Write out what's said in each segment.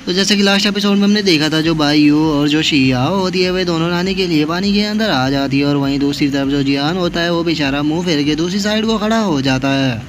तो जैसे कि लास्ट एपिसोड में हमने देखा था, जो बायू और जो शियाओ होती है वे दोनों नहाने के लिए पानी के अंदर आ जाती है, और वहीं दूसरी तरफ जो जियान होता है वो बेचारा मुंह फेर के दूसरी साइड को खड़ा हो जाता है।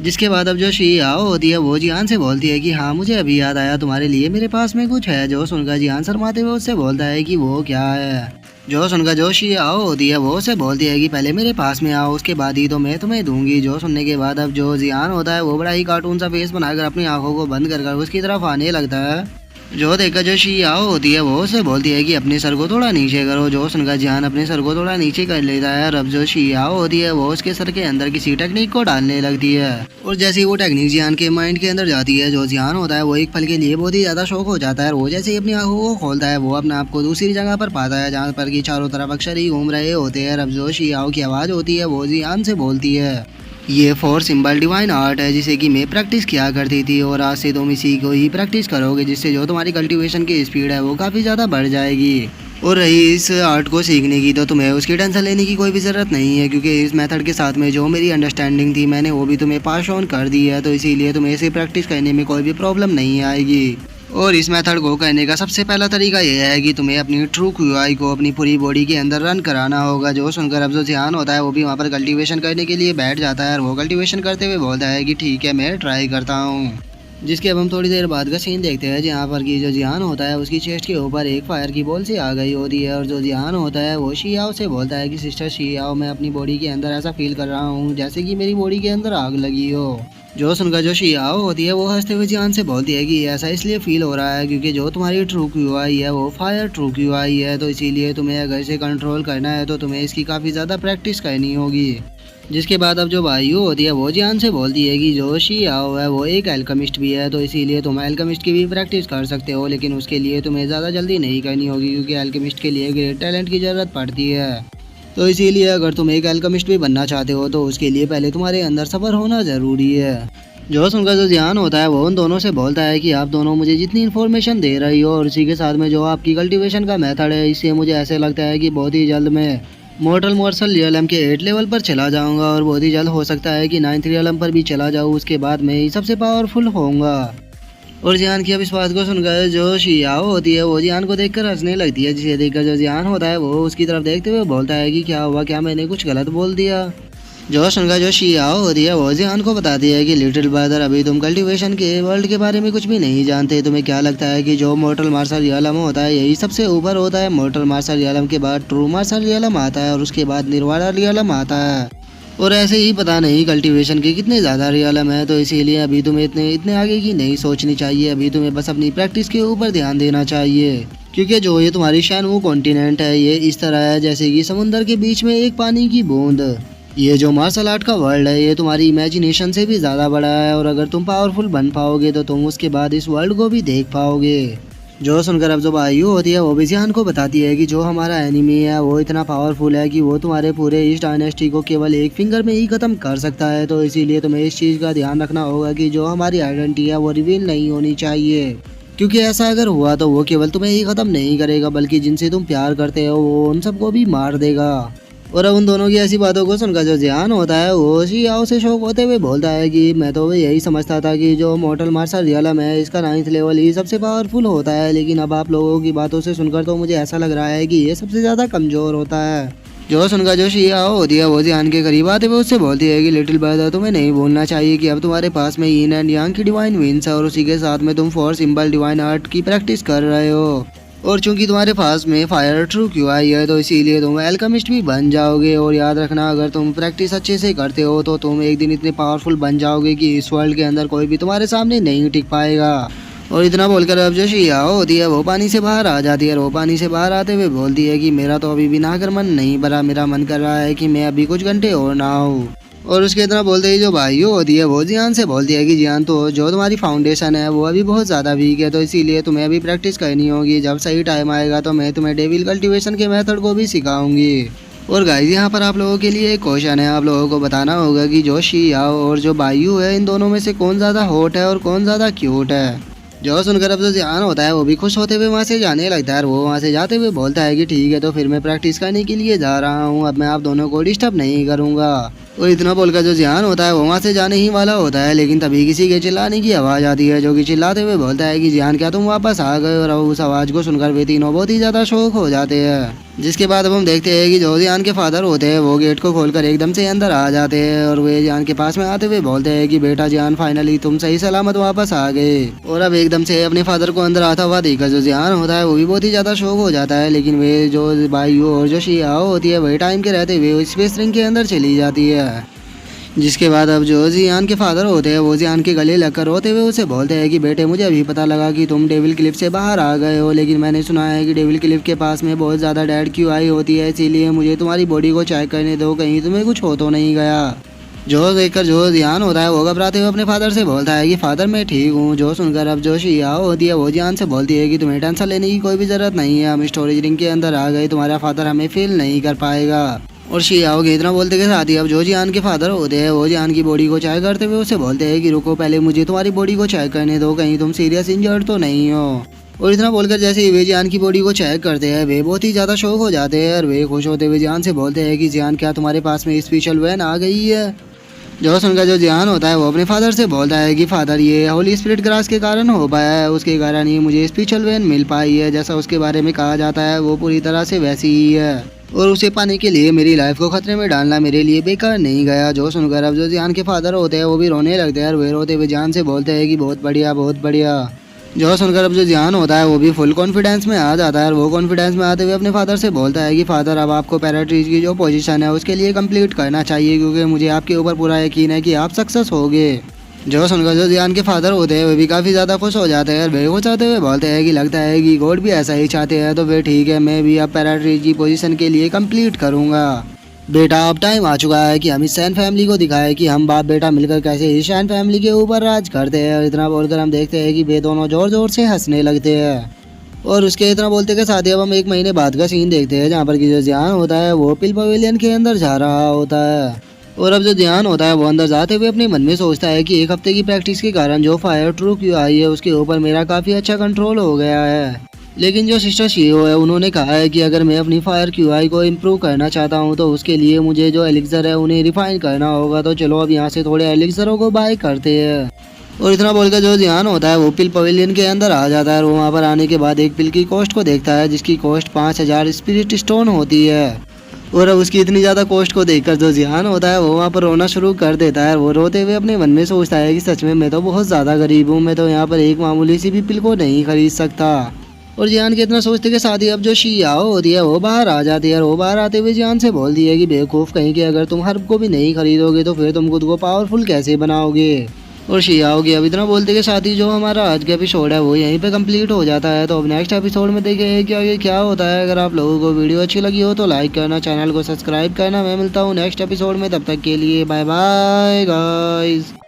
जिसके बाद अब जो शियाओ होती है वो जियान से बोलती है कि हाँ मुझे अभी याद आया, तुम्हारे लिए मेरे पास में कुछ है। जो सुनकर जियान शर्माते हुए उससे बोलता है कि वो क्या है। जो सुनकर जो शियाओ होती है वो उससे बोलती है कि पहले मेरे पास में आओ, उसके बाद ही तो मैं तुम्हें दूंगी। जो सुनने के बाद अब जो जियान होता है वो बड़ा ही कार्टून सा फेस बनाकर अपनी आंखों को बंद कर उसकी तरफ आने लगता है। जो देखकर जो शियाओ होती है वो उससे बोलती है कि अपने सर को थोड़ा नीचे करो। जो सुनकर जियान अपने सर को थोड़ा नीचे कर लेता है, और अब जो शियाओ होती है वो उसके सर के अंदर किसी टेक्निक को डालने लगती है। और जैसे ही वो टेक्निक जियान के माइंड के अंदर जाती है, जो जियान होता है वो एक पल के लिए बहुत ही ज्यादा शौक हो जाता है। वो जैसे ही अपनी आंखों को खोलता है वो अपने आप को दूसरी जगह पर पाता है, जहाँ पर की चारों तरफ अक्षर ही घूम रहे होते हैं। अब जो शियाओ की आवाज होती है वो जियान से बोलती है, ये 4 सिंबल डिवाइन आर्ट है जिसे कि मैं प्रैक्टिस किया करती थी, और आज से तुम इसी को ही प्रैक्टिस करोगे, जिससे जो तुम्हारी कल्टीवेशन की स्पीड है वो काफ़ी ज़्यादा बढ़ जाएगी। और रही इस आर्ट को सीखने की, तो तुम्हें उसकी टेंशन लेने की कोई भी ज़रूरत नहीं है, क्योंकि इस मेथड के साथ में जो मेरी अंडरस्टैंडिंग थी मैंने वो भी तुम्हें पास ऑन कर दी है, तो इसीलिए तुम्हें इसे प्रैक्टिस करने में कोई भी प्रॉब्लम नहीं आएगी। और इस मेथड को करने का सबसे पहला तरीका यह है कि तुम्हें अपनी ट्रू क्यूआई को अपनी पूरी बॉडी के अंदर रन कराना होगा। जो सुनकर अब जो ध्यान होता है वो भी वहाँ पर कल्टीवेशन करने के लिए बैठ जाता है, और वो कल्टीवेशन करते हुए बोलता है कि ठीक है मैं ट्राई करता हूँ। जिसके अब हम थोड़ी देर बाद का सीन देखते हैं, जहाँ पर कि जो जियान होता है उसकी चेस्ट के ऊपर एक फायर की बॉल सी आ गई होती है, और जो जियान होता है वो शियाओ से बोलता है कि सिस्टर शियाओ, मैं अपनी बॉडी के अंदर ऐसा फील कर रहा हूँ जैसे कि मेरी बॉडी के अंदर आग लगी हो। जो सुनकर जो शियाओ होती है वो हंसते हुए जियान से बोलती है कि ऐसा इसलिए फील हो रहा है क्योंकि जो तुम्हारी ट्रू क्यूआई है वो फायर ट्रू क्यूआई है, तो इसीलिए तुम्हें अगर इसे कंट्रोल करना है तो तुम्हें इसकी काफ़ी ज़्यादा प्रैक्टिस करनी होगी। जिसके बाद अब जो बायू होती है वो जियान से बोलती है कि जो शियाओ है वो एक एल्केमिस्ट भी है, तो इसीलिए तुम एल्केमिस्ट की भी प्रैक्टिस कर सकते हो, लेकिन उसके लिए तुम्हें ज़्यादा जल्दी नहीं करनी होगी, क्योंकि एल्केमिस्ट के लिए ग्रेट टैलेंट की ज़रूरत पड़ती है। तो इसीलिए अगर तुम एक एल्केमिस्ट भी बनना चाहते हो तो उसके लिए पहले तुम्हारे अंदर सब्र होना ज़रूरी है। जो सुनकर जो जियान होता है वो उन दोनों से बोलता है कि आप दोनों मुझे जितनी इन्फॉर्मेशन दे रही हो, और इसी के साथ में जो आपकी कल्टीवेशन का मेथड है, इससे मुझे ऐसे लगता है कि बहुत ही जल्द मैं मॉर्टल मार्शल रियलम के 8 लेवल पर चला जाऊंगा, और बहुत ही जल्द हो सकता है कि 9th रियलम पर भी चला जाऊँ। उसके बाद मैं ही सबसे पावरफुल होऊंगा। और जियान की अब इस बात को सुनकर जो शियाओ होती है वो जियान को देखकर हंसने लगती है, जिसे देखकर जो जियान होता है वो उसकी तरफ देखते हुए बोलता है कि क्या हुआ, क्या मैंने कुछ गलत बोल दिया। जो सुनकर जो शियाओ होती है वो जियान को बताती है कि लिटिल ब्रदर, अभी तुम कल्टीवेशन के वर्ल्ड के बारे में कुछ भी नहीं जानते। तुम्हें क्या लगता है कि जो मॉर्टल मार्शल रियलम होता है यही सबसे ऊपर होता है? मॉर्टल मार्शल रियलम के बाद ट्रू मार्शल रियलम आता है, और उसके बाद निर्वाणा रियलम आता है, और ऐसे ही पता नहीं कल्टीवेशन के कितने ज़्यादा रियलम है। तो इसीलिए अभी तुम्हें इतने आगे की नहीं सोचनी चाहिए, अभी तुम्हें बस अपनी प्रैक्टिस के ऊपर ध्यान देना चाहिए, क्योंकि जो ये तुम्हारी शैनवू कॉन्टिनेंट है ये इस तरह है जैसे कि समुंदर के बीच में एक पानी की बूंद। ये जो मार्शल आर्ट का वर्ल्ड है ये तुम्हारी इमेजिनेशन से भी ज़्यादा बड़ा है, और अगर तुम पावरफुल बन पाओगे तो तुम उसके बाद इस वर्ल्ड को भी देख पाओगे। जो सुनकर अब जो बायू होती है वो भी जियान को बताती है कि जो हमारा एनिमी है वो इतना पावरफुल है कि वो तुम्हारे पूरे इस डायनेस्टी को केवल एक फिंगर में ही ख़त्म कर सकता है, तो इसीलिए तुम्हें इस चीज़ का ध्यान रखना होगा कि जो हमारी आइडेंटिटी है वो रिवील नहीं होनी चाहिए, क्योंकि ऐसा अगर हुआ तो वो केवल तुम्हें ही ख़त्म नहीं करेगा बल्कि जिनसे तुम प्यार करते हो वो उन सबको भी मार देगा। और अब उन दोनों की ऐसी बातों को सुनकर जो जियान होता है वो शियाओ से शौक होते हुए बोलता है कि मैं तो यही समझता था कि जो मॉर्टल मार्शल रियलम है इसका 9th लेवल ही सबसे पावरफुल होता है, लेकिन अब आप लोगों की बातों से सुनकर तो मुझे ऐसा लग रहा है कि ये सबसे ज़्यादा कमज़ोर होता है। जो सुनकर जो शियाओ होती है वो जियान के करीब आते हुए उससे बोलती है कि लिटिल ब्रदर, तुम्हें नहीं भूलना चाहिए कि अब तुम्हारे पास में यीन एंड यांग की डिवाइन विंस है, और उसी के साथ में तुम 4 सिंबल डिवाइन आर्ट की प्रैक्टिस कर रहे हो, और चूंकि तुम्हारे पास में फायर ट्रू क्यूआई है तो इसीलिए तुम एल्केमिस्ट भी बन जाओगे। और याद रखना, अगर तुम प्रैक्टिस अच्छे से करते हो तो तुम एक दिन इतने पावरफुल बन जाओगे कि इस वर्ल्ड के अंदर कोई भी तुम्हारे सामने नहीं टिक पाएगा। और इतना बोलकर अब जो शियाओ होती है वो पानी से बाहर आ जाती है, और वो पानी से बाहर आते हुए बोलती है कि मेरा तो अभी भी नहाकर मन नहीं भरा, मेरा मन कर रहा है कि मैं अभी कुछ घंटे और नहाऊं। और उसके इतना बोलते ही जो बायू होती है वो जियान से बोलती है कि जियान, तो जो तुम्हारी फाउंडेशन है वो अभी बहुत ज़्यादा वीक है, तो इसीलिए तुम्हें अभी प्रैक्टिस करनी होगी। जब सही टाइम आएगा तो मैं तुम्हें डेविल कल्टीवेशन के मेथड को भी सिखाऊंगी। और गाइस यहाँ पर आप लोगों के लिए एक क्वेश्चन है, आप लोगों को बताना होगा कि जो शियाओ और जो बायू है इन दोनों में से कौन ज़्यादा हॉट है और कौन ज़्यादा क्यूट है। जो सुनकर अब जो जियान होता है वो भी खुश होते हुए वहाँ से जाने लगता है, और वो वहाँ से जाते हुए बोलता है कि ठीक है तो फिर मैं प्रैक्टिस करने के लिए जा रहा हूँ, अब मैं आप दोनों को डिस्टर्ब नहीं करूँगा। और इतना बोलकर जो जियान होता है वो वहाँ से जाने ही वाला होता है, लेकिन तभी किसी के चिल्लाने की आवाज़ आती है, जो कि चिल्लाते हुए बोलता है कि जियान क्या तुम वापस आ गए। और अब उस आवाज़ को सुनकर वे तीनों बहुत ही ज़्यादा शौक हो जाते हैं। जिसके बाद अब हम देखते हैं कि जो जियान के फादर होते हैं वो गेट को खोलकर एकदम से अंदर आ जाते हैं और वे जियान के पास में आते हुए बोलते हैं कि बेटा जियान फाइनली तुम सही सलामत वापस आ गए। और अब एकदम से अपने फादर को अंदर आता हुआ देखकर जो जियान होता है वो भी बहुत ही ज़्यादा शौक हो जाता है, लेकिन वे जो बायू और जो शियाओ होती है वही टाइम के रहते हुए स्पेस रिंग के अंदर चली जाती है। जिसके बाद अब जो जियान के फादर होते हैं वो जियान के गले लगकर रोते हुए उसे बोलते हैं कि बेटे मुझे अभी पता लगा कि तुम डेविल क्लिफ से बाहर आ गए हो, लेकिन मैंने सुना है कि डेविल क्लिफ के पास में बहुत ज़्यादा डेड क्यूआई होती है, इसीलिए मुझे तुम्हारी बॉडी को चेक करने दो, कहीं तुम्हें कुछ हो तो नहीं गया। जो देखकर जो जियान होता है वो घबराते हुए अपने फादर से बोलता है कि फादर मैं ठीक हूँ। जो सुनकर अब जो शियाओ होती है वो जियान से बोलती है कि तुम्हें टेंशन लेने की कोई भी ज़रूरत नहीं है, हम स्टोरेज रिंग के अंदर आ गए, तुम्हारा फादर हमें फील नहीं कर पाएगा। और शियाओ के इतना बोलते के साथ ही अब जो जियान के फादर होते हैं वो जियान की बॉडी को चेक करते हुए उसे बोलते हैं कि रुको पहले मुझे तुम्हारी बॉडी को चेक करने दो, कहीं तुम सीरियस इंजर्ड तो नहीं हो। और इतना बोलकर जैसे ही वे जियान की बॉडी को चेक करते हैं वे बहुत ही ज़्यादा शौक हो जाते हैं और वे खुश होते हुए जियान से बोलते हैं कि जियान क्या तुम्हारे पास में स्पेशल वैन आ गई है। जो सुनकर जो जियान होता है वो अपने फादर से बोलता है कि फादर ये होली स्पिरिट ग्रास के कारण हो पाया है, उसके कारण ही मुझे स्पेशल वैन मिल पाई है, जैसा उसके बारे में कहा जाता है वो पूरी तरह से वैसी ही है और उसे पाने के लिए मेरी लाइफ को खतरे में डालना मेरे लिए बेकार नहीं गया। जो सुनकर अब जो जियान के फादर होते हैं वो भी रोने लगते हैं और वे रोते हुए जियान से बोलते हैं कि बहुत बढ़िया बहुत बढ़िया। जो सुनकर अब जो जियान होता है वो भी फुल कॉन्फिडेंस में आ जाता है और वो कॉन्फिडेंस में आते हुए अपने फादर से बोलता है कि फादर अब आपको पैराट्रीज की जो पोजीशन है उसके लिए कंप्लीट करना चाहिए, क्योंकि मुझे आपके ऊपर पूरा यकीन है कि आप सक्सेस होगे। जो सुनकर जो जियान के फादर होते हैं वे भी काफ़ी ज़्यादा खुश हो जाते हैं और वे खुश होते हुए बोलते हैं कि लगता है कि गॉड भी ऐसा ही चाहते हैं, तो वे ठीक है मैं भी अब पैराट्रीज की पोजीशन के लिए कंप्लीट करूँगा। बेटा अब टाइम आ चुका है कि हम इस सैन फैमिली को दिखाएं कि हम बाप बेटा मिलकर कैसे इस सैन फैमिली के ऊपर राज करते हैं। और इतना बोलकर हम देखते हैं कि वे दोनों जोर जोर से हंसने लगते हैं। और उसके इतना बोलते के साथ ही अब हम एक महीने बाद का सीन देखते हैं जहाँ पर कि जो जियान होता है वो पिल पवेलियन के अंदर जा रहा होता है। और अब जो जियान होता है वो अंदर जाते हुए अपने मन में सोचता है कि एक हफ्ते की प्रैक्टिस के कारण जो फायर ट्रू क्यू आई है उसके ऊपर मेरा काफ़ी अच्छा कंट्रोल हो गया है। लेकिन जो सिस्टर शियो है उन्होंने कहा है कि अगर मैं अपनी फायर क्यूआई को इम्प्रूव करना चाहता हूं तो उसके लिए मुझे जो एलिक्सर है उन्हें रिफाइन करना होगा, तो चलो अब यहाँ से थोड़े एलिक्सरों को बाय करते हैं। और इतना बोलकर जो जियान होता है वो पिल पवेलियन के अंदर आ जाता है और वो वहाँ पर आने के बाद एक पिल की कॉस्ट को देखता है जिसकी कॉस्ट 5000 स्पिरिट स्टोन होती है। और अब उसकी इतनी ज़्यादा कॉस्ट को देखकर जो जियान होता है वो वहाँ पर रोना शुरू कर देता है और वो रोते हुए अपने मन में सोचता है कि सच में मैं तो बहुत ज़्यादा गरीब हूँ, मैं तो यहाँ पर एक मामूली सी भी पिल को नहीं खरीद सकता। और जियान के इतना सोचते के साथ ही अब जो शियाओ होती है वो बाहर आ जाती है और वो बाहर आते हुए जियान से बोलती है कि बेवकूफ़ कहीं कि अगर तुम हर्ब को भी नहीं खरीदोगे तो फिर तुम खुद को पावरफुल कैसे बनाओगे। और शियाओ की अब इतना बोलते के साथ ही जो हमारा आज का एपिसोड है वो यहीं पे कंप्लीट हो जाता है। तो अब नेक्स्ट एपिसोड में देखें कि आगे क्या होता है। अगर आप लोगों को वीडियो अच्छी लगी हो तो लाइक करना, चैनल को सब्सक्राइब करना। मैं मिलता हूँ नेक्स्ट एपिसोड में, तब तक के लिए बाय बाय गाइस।